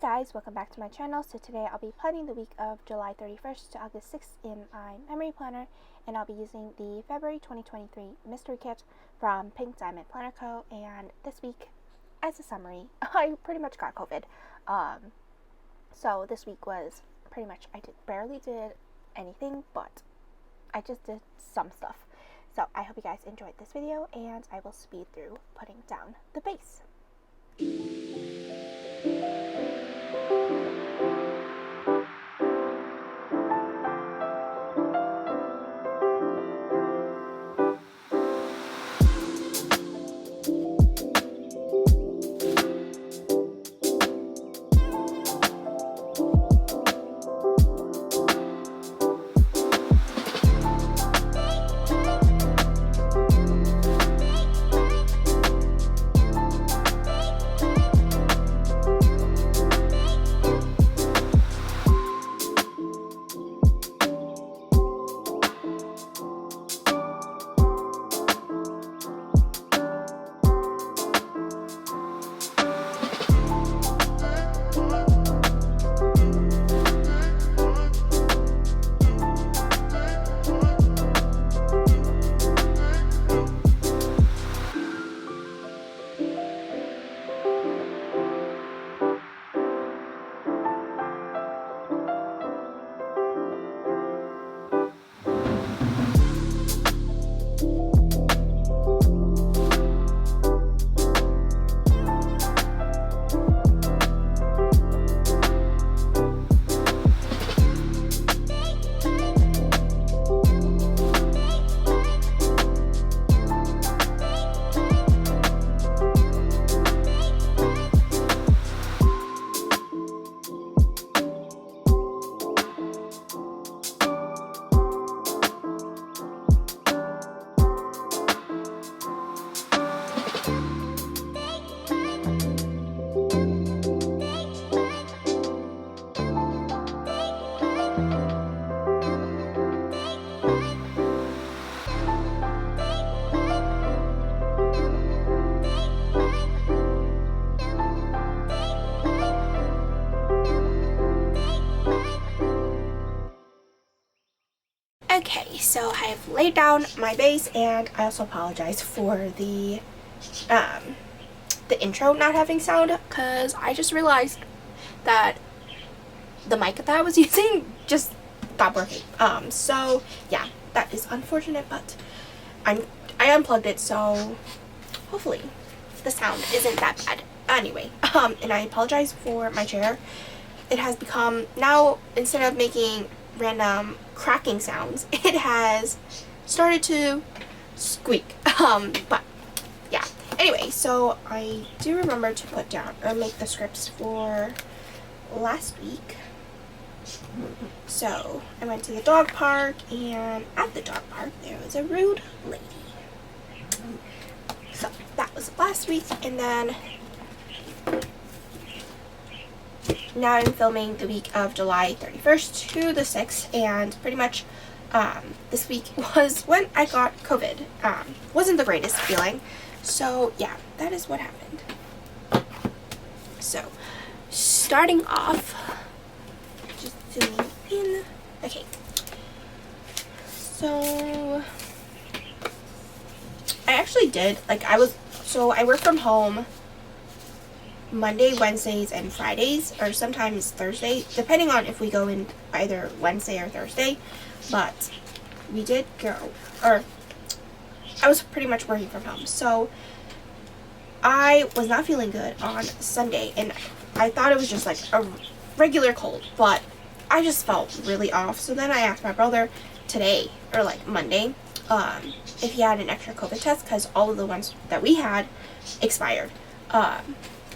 guys, welcome back to my channel. So today I'll be planning the week of July 31st to August 6th in my memory planner, and I'll be using the February 2023 mystery kit from PinkDiamondPlannerCo. And this week, as a summary, I pretty much got COVID. So this week was pretty much, barely did anything, but I just did some stuff. So I hope you guys enjoyed this video, and I will speed through putting down the base. Okay, so I have laid down my base, and I also apologize for the intro not having sound, because I just realized that the mic that I was using just stopped working. So yeah, that is unfortunate, but I unplugged it, so hopefully the sound isn't that bad. Anyway, and I apologize for my chair. It has become, now instead of making random cracking sounds, it has started to squeak. But yeah, anyway, so I do remember to put down or make the scripts for last week. So I went to the dog park, and at the dog park there was a rude lady. So that was last week, and then now I'm filming the week of July 31st to the 6th, and pretty much this week was when I got COVID. Wasn't the greatest feeling. So yeah, that is what happened. So starting off, just zooming in. Okay. So I actually did, I work from home Monday, Wednesdays, and Fridays, or sometimes Thursday, depending on if we go in either Wednesday or Thursday. But we did go, or I was pretty much working from home, so I was not feeling good on Sunday, and I thought it was just like a regular cold, but I just felt really off. So then I asked my brother today, or Monday, if he had an extra COVID test, because all of the ones that we had expired.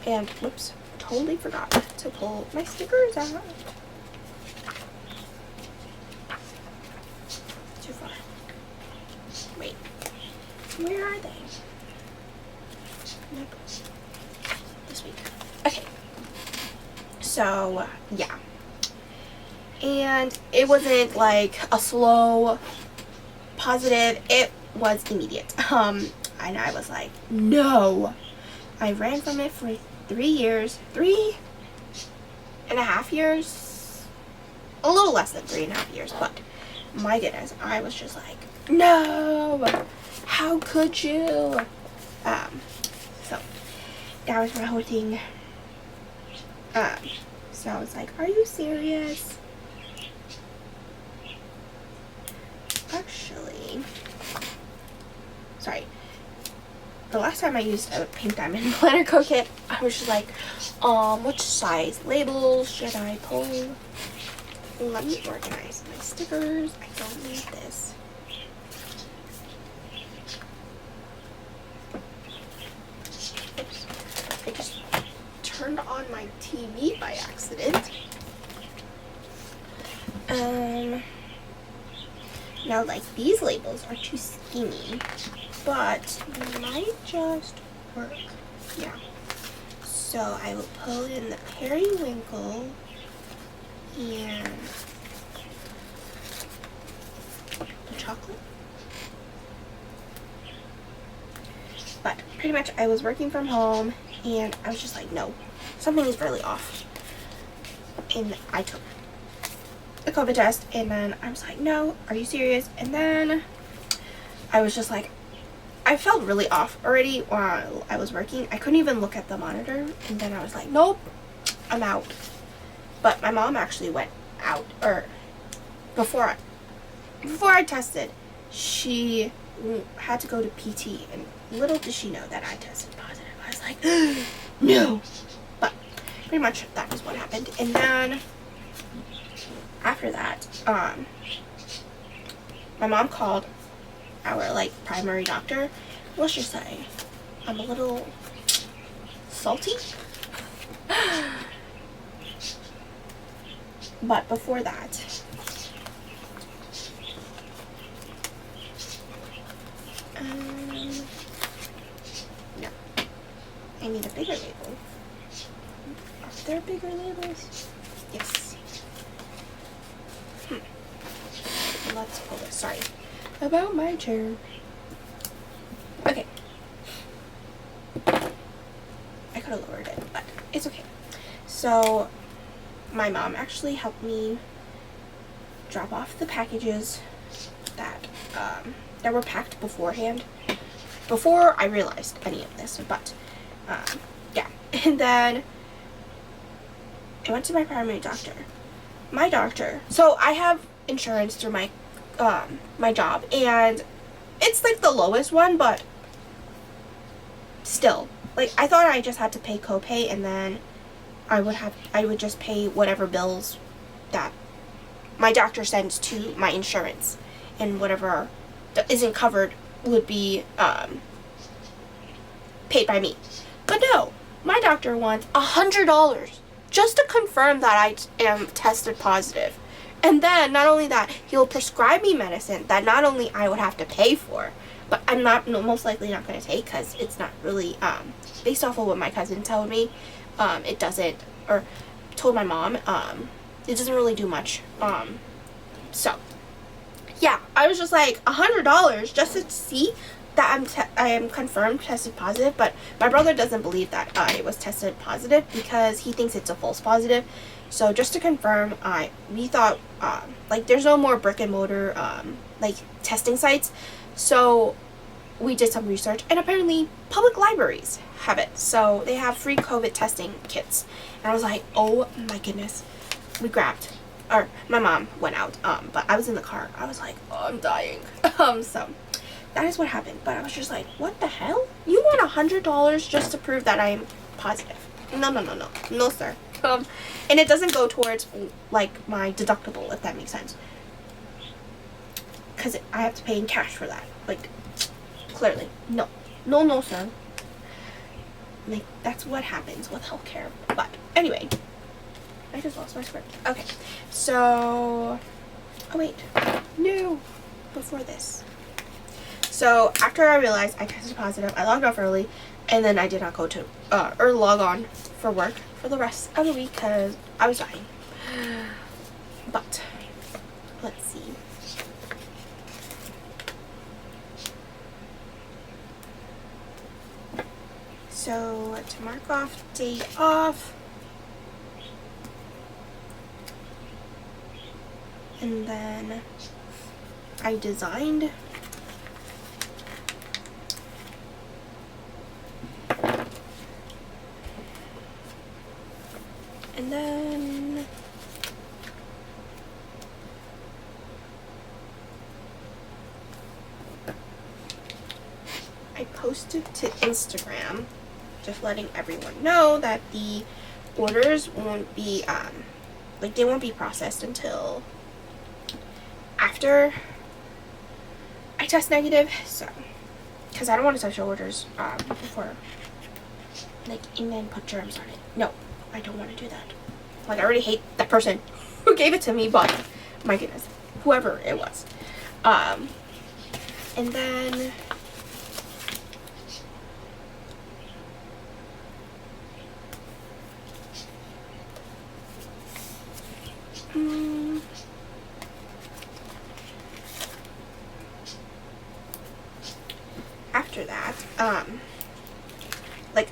And whoops, totally forgot to pull my stickers out. Too far. Wait, where are they? Nope. This week. Okay. So yeah, and it wasn't like a slow positive. It was immediate. And I was like, no. I ran from it for 3 years. and a half years, a little less than 3.5 years, but my goodness, I was just like, no, how could you? So that was my whole thing. So I was like, are you serious? Actually, sorry. The last time I used a Pink Diamond PlannerCo kit, I was just like, which size labels should I pull? Let me organize my stickers. I don't need this. Oops. I just turned on my TV by accident. Now, like, these labels are too skinny, but might just work. Yeah. So I will pull in the periwinkle and the chocolate. But pretty much I was working from home and I was just like, no, something is really off. And I took a COVID test and then I was like, no, are you serious? And then I was just like, I felt really off already while I was working. I couldn't even look at the monitor. And then I was like, nope, I'm out. But my mom actually went out, or before I tested, she had to go to PT, and little did she know that I tested positive. I was like, no. But pretty much that is what happened. And then after that, my mom called our primary doctor. Let's just say I'm a little salty. But before that, no, I need a bigger label. Are there bigger labels? Yes. Let's pull this. Sorry about my chair. Okay. I could have lowered it, but it's okay. So my mom actually helped me drop off the packages that were packed beforehand, before I realized any of this. But yeah, and then I went to my primary doctor. My doctor. So I have insurance through my my job, and it's like the lowest one, but still, like, I thought I just had to pay copay, and then I would just pay whatever bills that my doctor sends to my insurance, and whatever that isn't covered would be paid by me. But no, my doctor wants $100 just to confirm that I am tested positive. And then, not only that, he'll prescribe me medicine that not only I would have to pay for, but I'm most likely not going to take, because it's not really, based off of what my cousin told me, it doesn't, or told my mom, it doesn't really do much. So, yeah, I was just like, $100 just to see that I am confirmed tested positive. But my brother doesn't believe that I was tested positive, because he thinks it's a false positive. So just to confirm, we thought, there's no more brick and mortar, testing sites. So we did some research, and apparently public libraries have it. So they have free COVID testing kits. And I was like, oh my goodness. We grabbed, or my mom went out, but I was in the car. I was like, oh, I'm dying. So that is what happened. But I was just like, what the hell? You want $100 just to prove that I'm positive? No, sir. And it doesn't go towards, my deductible, if that makes sense. Because I have to pay in cash for that. Clearly. No, sir. That's what happens with healthcare. But, anyway. I just lost my script. Okay. So, oh wait. No. Before this. So, after I realized I tested positive, I logged off early. And then I did not go to, or log on for work for the rest of the week, because I was dying. But, let's see. So, to mark off day off, And then I designed and then I posted to Instagram, just letting everyone know that the orders won't be like they won't be processed until after I test negative. So because I don't want to touch the orders before, like, and then put germs on it. No, I don't want to do that. Like, I already hate that person who gave it to me, but my goodness, whoever it was. And then after that, like,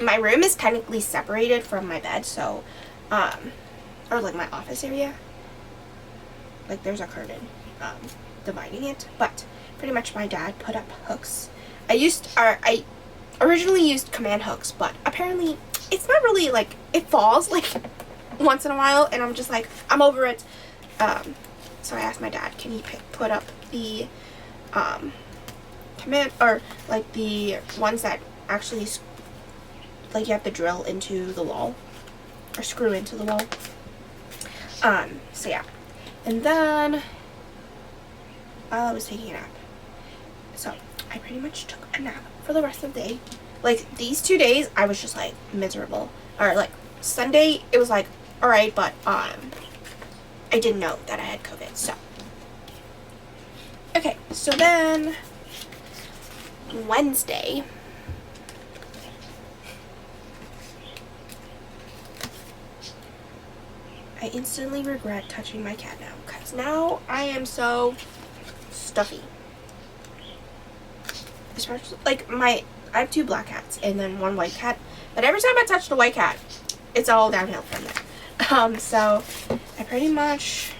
my room is technically separated from my bed, so, or like my office area, like there's a curtain, dividing it, but pretty much my dad put up hooks. I originally used command hooks, but apparently it's not really, like, it falls, like, once in a while, and I'm just like, I'm over it. So I asked my dad, can he put up the, command, or, like, the ones that actually, like, you have to drill into the wall, or screw into the wall. So yeah. And then, while I was taking a nap, so I pretty much took a nap for the rest of the day. Like, these 2 days, I was just, like, miserable. Or, like, Sunday, it was, like, alright, but, I didn't know that I had COVID, so. Okay, so then, Wednesday, I instantly regret touching my cat now, because now I am so stuffy. Especially, like, I have 2 black cats and then 1 white cat, but every time I touch the white cat, it's all downhill from there. So I pretty much,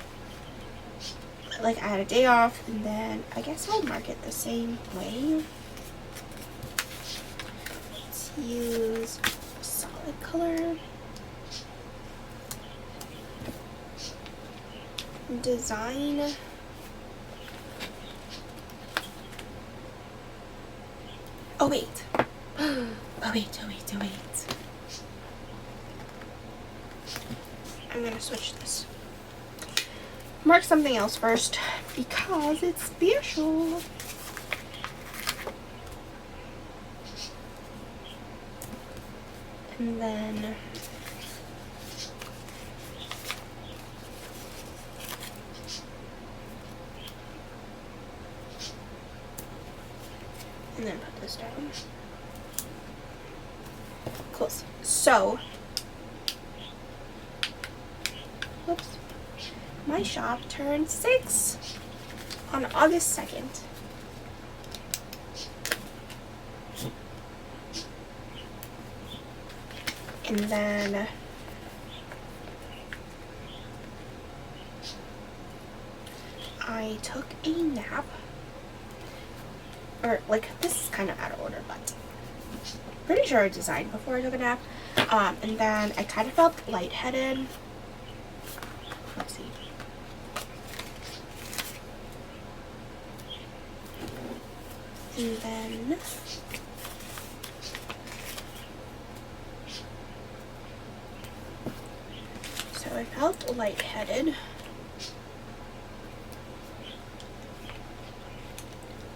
like, I had a day off, and then I guess I'll mark it the same way. Let's use a solid color. Design. Oh wait. Oh wait. I'm gonna switch this. Mark something else first because it's special. And then put this down. Close. So, whoops. My shop turned 6 on August 2nd. And then I took a nap. Or, like, this is kind of out of order, but pretty sure I designed before I took a nap. And then I kind of felt lightheaded. Let's see. And then so I felt lightheaded.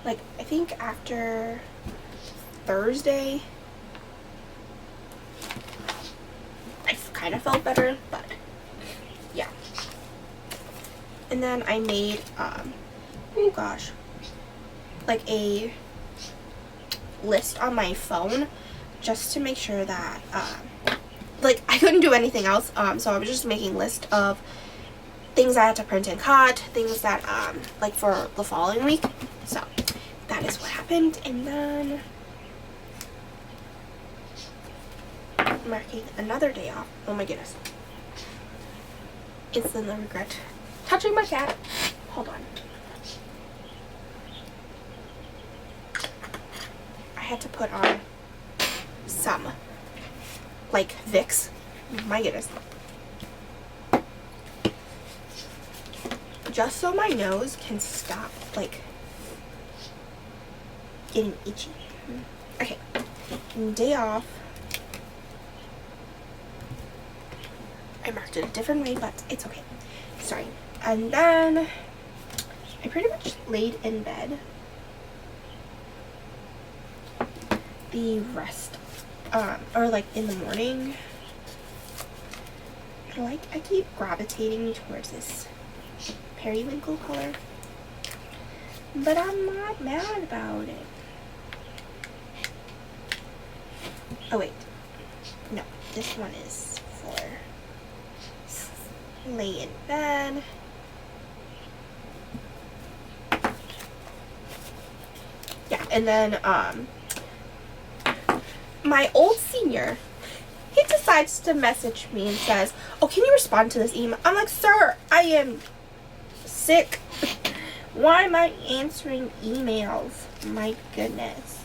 Like, I think after Thursday, I kind of felt better, but yeah. And then I made, oh gosh, like a list on my phone just to make sure that, like, I couldn't do anything else, so I was just making a list of things I had to print and cut, things that, like, for the following week. So that is what happened. And then marking another day off. Oh my goodness. Instantly regret touching my cat. Hold on. I had to put on some, like, Vicks. My goodness. Just so my nose can stop, like, getting itchy. Okay. Day off. I marked it a different way, but it's okay. Sorry. And then I pretty much laid in bed the rest, or like in the morning. I keep gravitating towards this periwinkle color, but I'm not mad about it. Oh wait, no, this one is for lay in bed. Yeah, and then my old senior, he decides to message me and says, "Oh, can you respond to this email?" I'm like, "Sir, I am sick. Why am I answering emails? My goodness."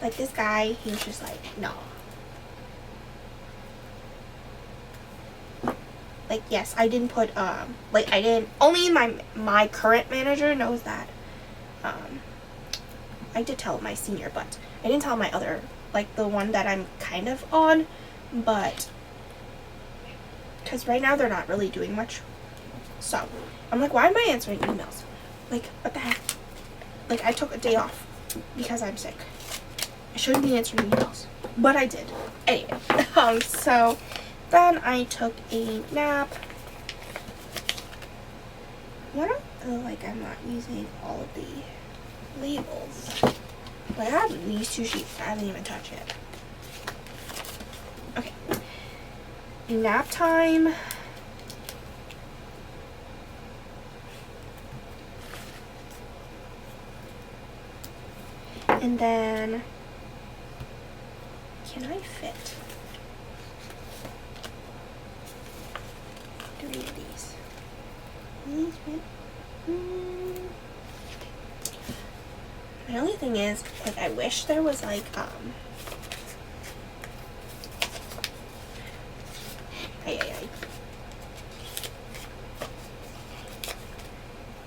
Like, this guy, he was just like, no. Like, yes, I didn't put, like, I didn't, only my current manager knows that. I did tell my senior, but I didn't tell my other, like, the one that I'm kind of on, but, because right now they're not really doing much. So, I'm like, why am I answering emails? Like, what the heck? Like, I took a day off because I'm sick. I shouldn't be answering emails, but I did. Anyway, so then I took a nap. What like, I'm not using all of the labels. But I have these two sheets I haven't even touched yet. Okay. Nap time. And then, can I fit 3 of these? These fit? The only thing is, like, I wish there was, like, what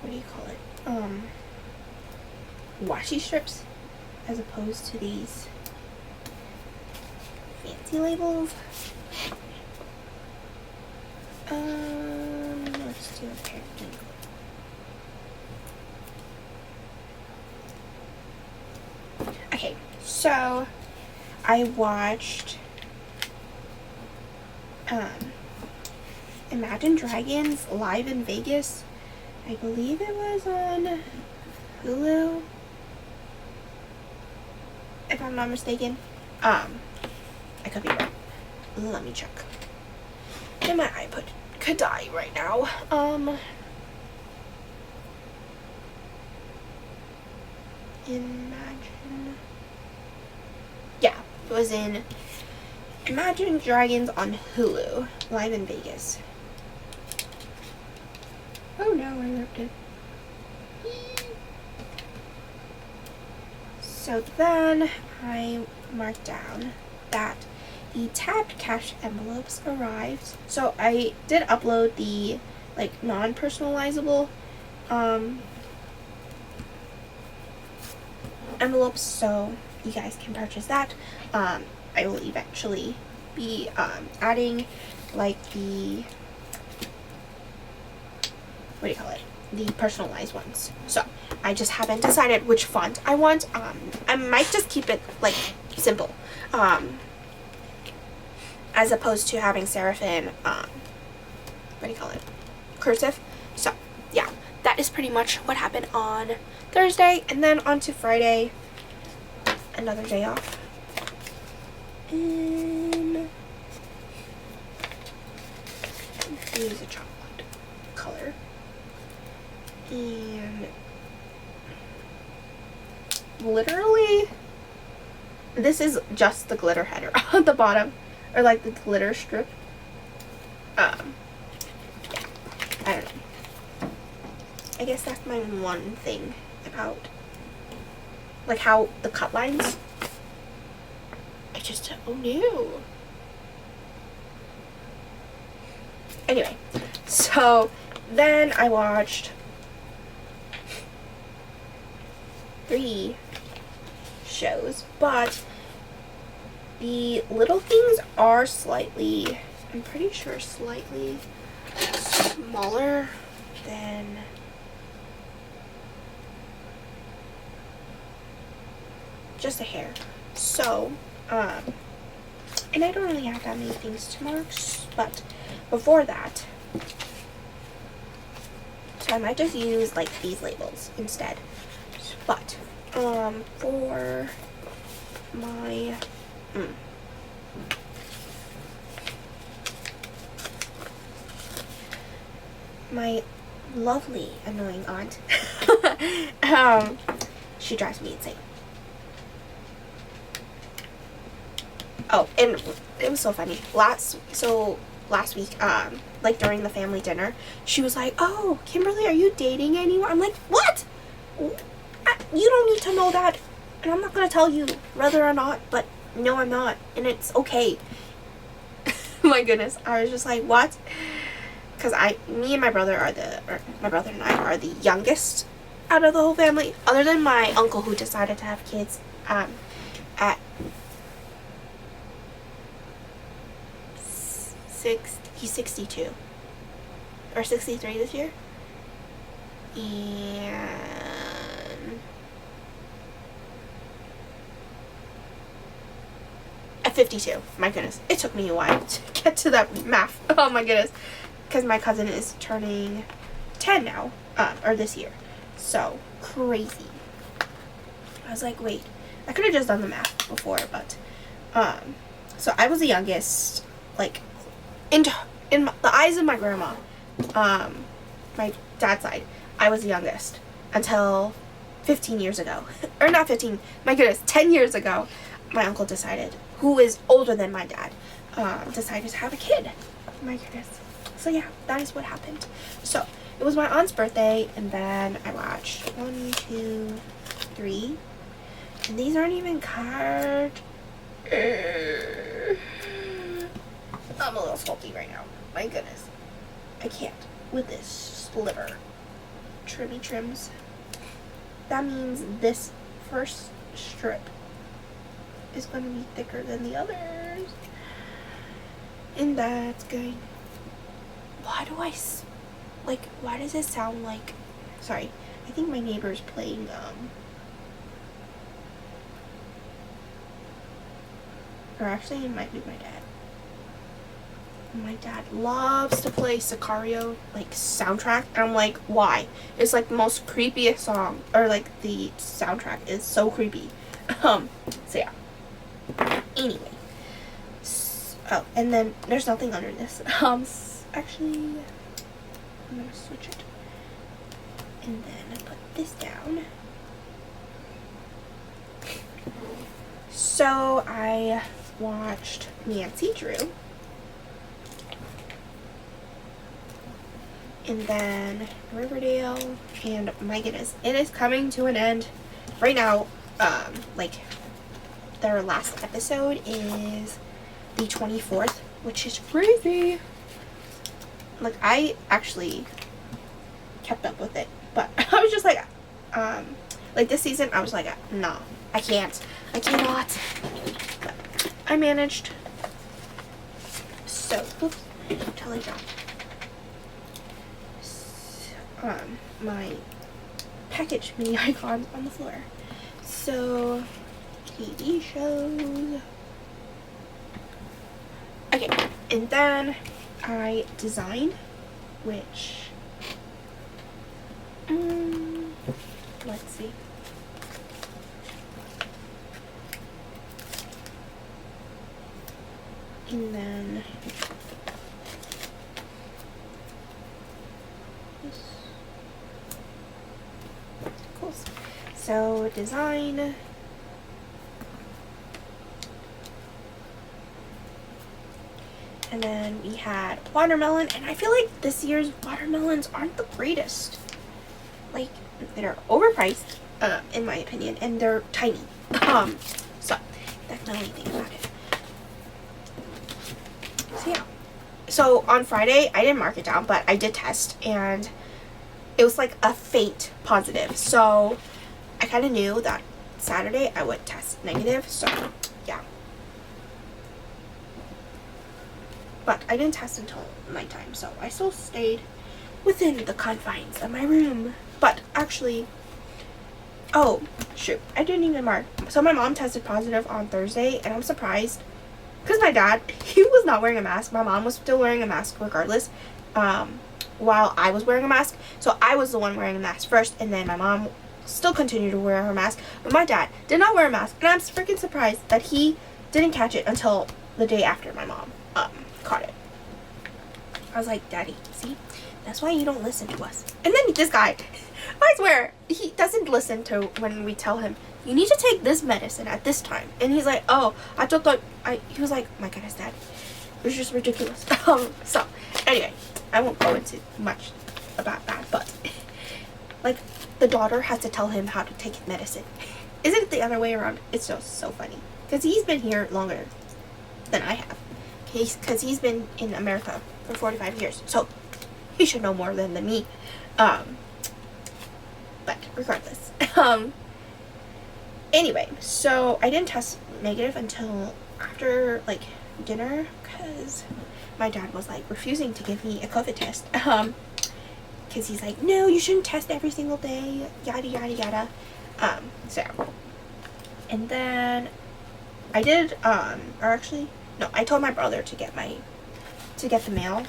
do you call it? Washi strips, as opposed to these fancy labels. Let's do a pair of things. Okay, so I watched Imagine Dragons live in Vegas. I believe it was on Hulu, if I'm not mistaken. I could be wrong. Let me check. And my iPod could die right now. Yeah, it was in Imagine Dragons on Hulu, live in Vegas. Oh no, I ripped it. So then I marked down that the tabbed cash envelopes arrived. So I did upload the, like, non-personalizable envelopes, so you guys can purchase that. I will eventually be adding, like, the, what do you call it, the personalized ones. So I just haven't decided which font I want. I might just keep it, like, simple, as opposed to having serifin, what do you call it, cursive. So yeah, that is pretty much what happened on Thursday. And then on to Friday, another day off. And use a chocolate color. And literally, this is just the glitter header on the bottom, or like the glitter strip. Yeah. I guess that's my one thing about, like, how the cut lines, I just, oh no. Anyway, so then I watched 3 shows, but the little things are slightly, I'm pretty sure slightly smaller than just a hair. So, and I don't really have that many things to mark, but before that, so I might just use like these labels instead. But, for my, my lovely annoying aunt, she drives me insane. Oh, and it was so funny. Last week, like during the family dinner, she was like, "Oh, Kimberly, are you dating anyone?" I'm like, "What? You don't need to know that, and I'm not gonna tell you whether or not, but no, I'm not, and it's okay." My goodness, I was just like, "What?" Because me and my brother my brother and I are the youngest out of the whole family, other than my uncle who decided to have kids, at he's 62 or 63 this year, and at 52. My goodness, it took me a while to get to that math. Oh my goodness, because my cousin is turning 10 now, or this year, so crazy. I was like, wait, I could have just done the math before, but so I was the youngest, like, in the eyes of my grandma, my dad's side, I was the youngest until 15 years ago. Or not 15, my goodness, 10 years ago, my uncle decided, who is older than my dad, decided to have a kid. My goodness. So yeah, that is what happened. So, it was my aunt's birthday, and then I watched 1, 2, 3, and these aren't even card. I'm a little salty right now. My goodness. I can't with this sliver. Trimmy trims. That means this first strip is going to be thicker than the others. And that's going... Why does it sound like... Sorry. I think my neighbor's playing, or actually it might be my dad. My dad loves to play Sicario, like, soundtrack, and I'm like, why? It's like the most creepiest song, or like the soundtrack is so creepy. So yeah. Anyway. Oh, and then there's nothing under this. Actually, I'm gonna switch it. And then put this down. So I watched Nancy Drew. And then Riverdale, and my goodness, it is coming to an end right now. Like, their last episode is the 24th, which is crazy. Like, I actually kept up with it, but I was just like this season, I was like, no, I cannot, but I managed. So, oops, totally dropped. My package mini icons on the floor. So, TV shows. Okay, and then I design, which, let's see. And then cool. So design. And then we had watermelon, and I feel like this year's watermelons aren't the greatest. like, they're overpriced, in my opinion, and they're tiny. So that's the only thing about it. So yeah. So on Friday, I didn't mark it down, but I did test, and it was like a faint positive. So I kind of knew that Saturday I would test negative. So yeah. But I didn't test until nighttime, so I still stayed within the confines of my room. But actually, oh shoot, I didn't even mark. So my mom tested positive on Thursday, and I'm surprised. Because my dad, he was not wearing a mask. My mom was still wearing a mask regardless, while I was wearing a mask. So I was the one wearing a mask first, and then my mom still continued to wear her mask. But my dad did not wear a mask, and I'm freaking surprised that he didn't catch it until the day after my mom caught it. I was like, Daddy, see? That's why you don't listen to us. And then this guy, I swear, he doesn't listen to when we tell him, you need to take this medicine at this time. And he's like, oh, I thought that, he was like, my goodness, Dad, it was just ridiculous. So, anyway, I won't go into much about that, but, like, the daughter has to tell him how to take his medicine. Isn't it the other way around? It's just so funny. Because he's been here longer than I have. Because he's been in America for 45 years. So, he should know more than me. But, regardless. Anyway, so I didn't test negative until after, like, dinner, because my dad was, like, refusing to give me a COVID test, because he's like, no, you shouldn't test every single day, yada, yada, yada, so, and then I did, or actually, no, I told my brother to get the mail,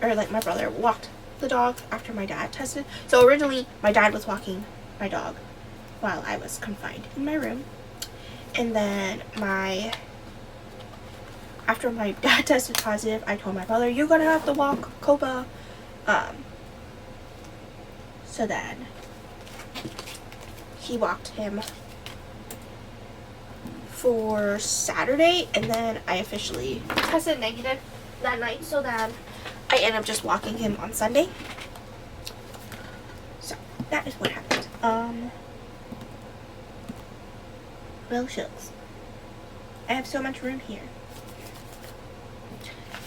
or, like, my brother walked the dog after my dad tested. So originally, my dad was walking my dog while I was confined in my room. And then after my dad tested positive, I told my brother, you're gonna have to walk Koba. So then he walked him for Saturday, and then I officially tested negative that night, so then I ended up just walking him on Sunday. So that is what happened. Well, shucks. I have so much room here.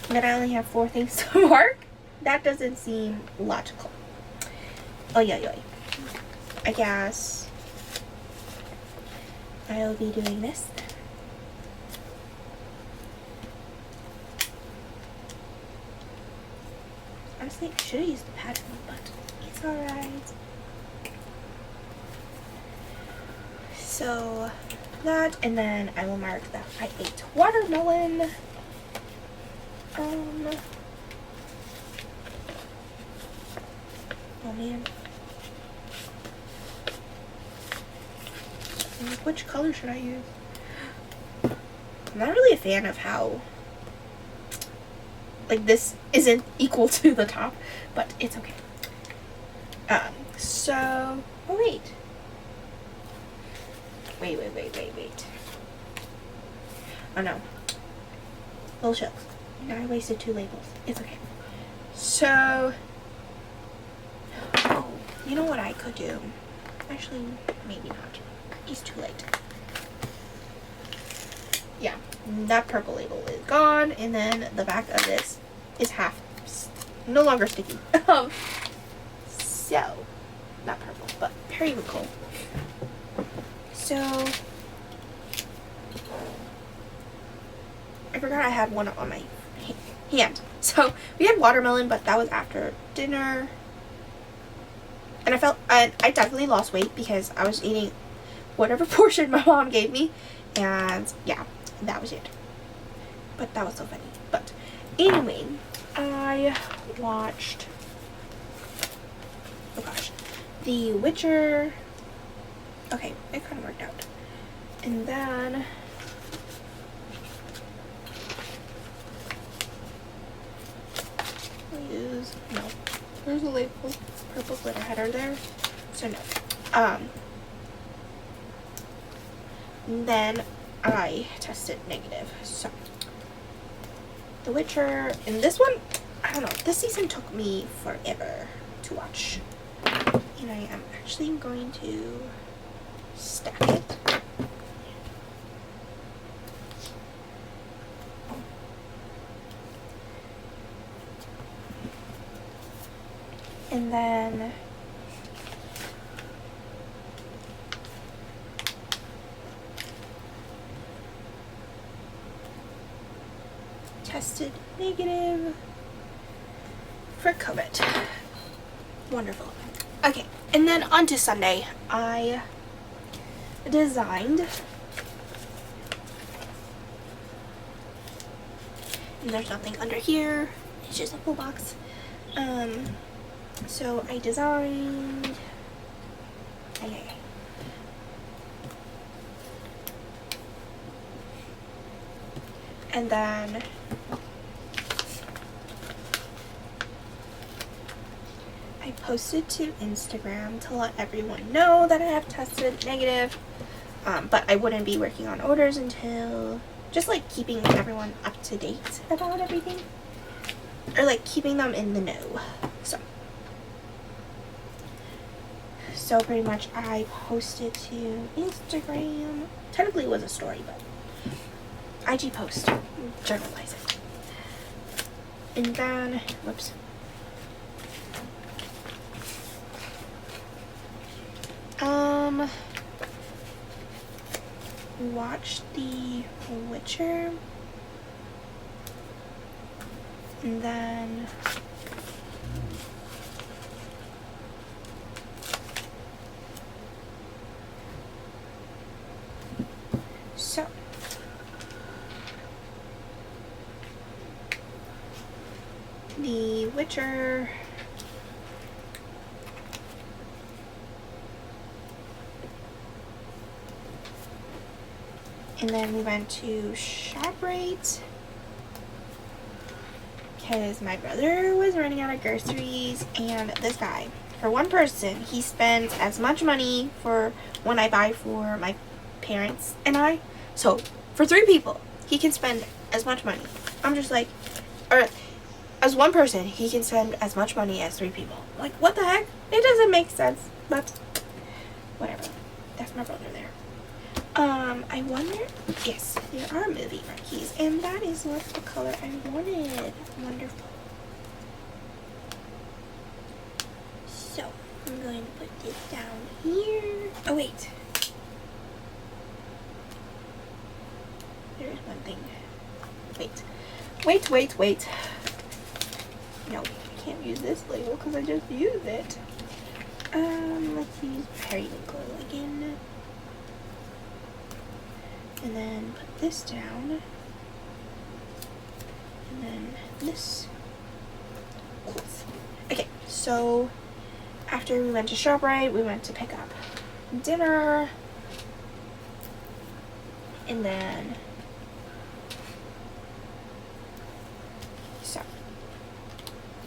But I only have 4 things to mark. That doesn't seem logical. Oh, yeah. I guess I'll be doing this. Honestly, I should have used the pattern, but it's alright. So that, and then I will mark that I ate watermelon. Oh man. Like, which color should I use? I'm not really a fan of how, like, this isn't equal to the top, but it's okay. So, oh wait. Wait. Oh no. Little shucks. Now I wasted 2 labels. It's okay. So, oh, you know what I could do? Actually, maybe not. It's too late. Yeah, that purple label is gone, and then the back of this is no longer sticky. So, not purple, but periwinkle. So, I forgot I had one on my hand. So, we had watermelon, but that was after dinner. And I definitely lost weight because I was eating whatever portion my mom gave me. And, yeah, that was it. But that was so funny. But, anyway, I watched, oh gosh, The Witcher. Okay, it kind of worked out. And then no, there's a label, purple glitter header there, so no. And then I tested negative. So The Witcher, and this one, I don't know, this season took me forever to watch. And I am actually going to stack it. And then tested negative for COVID. Wonderful. Okay, and then on to Sunday. I designed, and there's nothing under here. It's just a full box. So I designed. And then I posted to Instagram to let everyone know that I have tested negative, but I wouldn't be working on orders until just like keeping everyone up to date about everything, or like keeping them in the know. So pretty much I posted to Instagram. Technically it was a story, but IG post, journalize it. And then, whoops. Watched The Witcher. And then so The Witcher, and then we went to ShopRite because my brother was running out of groceries, and this guy, for one person, he spends as much money for when I buy for my parents and I. So for 3 people, he can spend as much money. I'm just like, or as one person, he can spend as much money as 3 people. Like, what the heck? It doesn't make sense, but whatever. That's my brother there. I wonder, yes, there are movie marquees, and that is what the color I wanted. Wonderful. So, I'm going to put this down here. Oh, wait. There's one thing. Wait. No, I can't use this label because I just used it. Let's use periwinkle again. And then put this down. And then this. Okay, so after we went to ShopRite, we went to pick up dinner. And then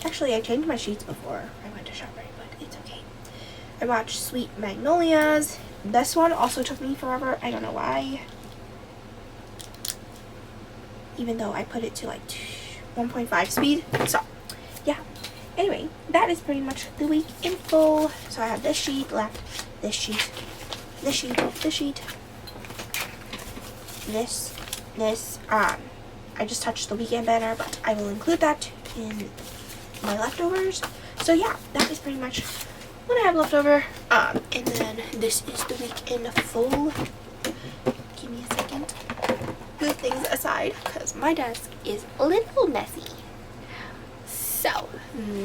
actually, I changed my sheets before I went to ShopRite, but it's okay. I watched Sweet Magnolias. This one also took me forever. I don't know why. Even though I put it to like 1.5 speed. So, yeah. Anyway, that is pretty much the week in full. So I have this sheet left, this sheet, this sheet, this sheet, this. I just touched the weekend banner, but I will include that in my leftovers. So yeah, that is pretty much what I have left over. And then this is the week in full. Give me a second. Move things aside because my desk is a little messy. So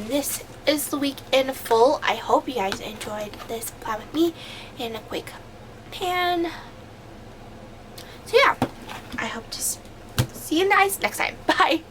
this is the week in full. I hope you guys enjoyed this plan with me in a quick pan. So yeah, I hope to see you guys next time. Bye.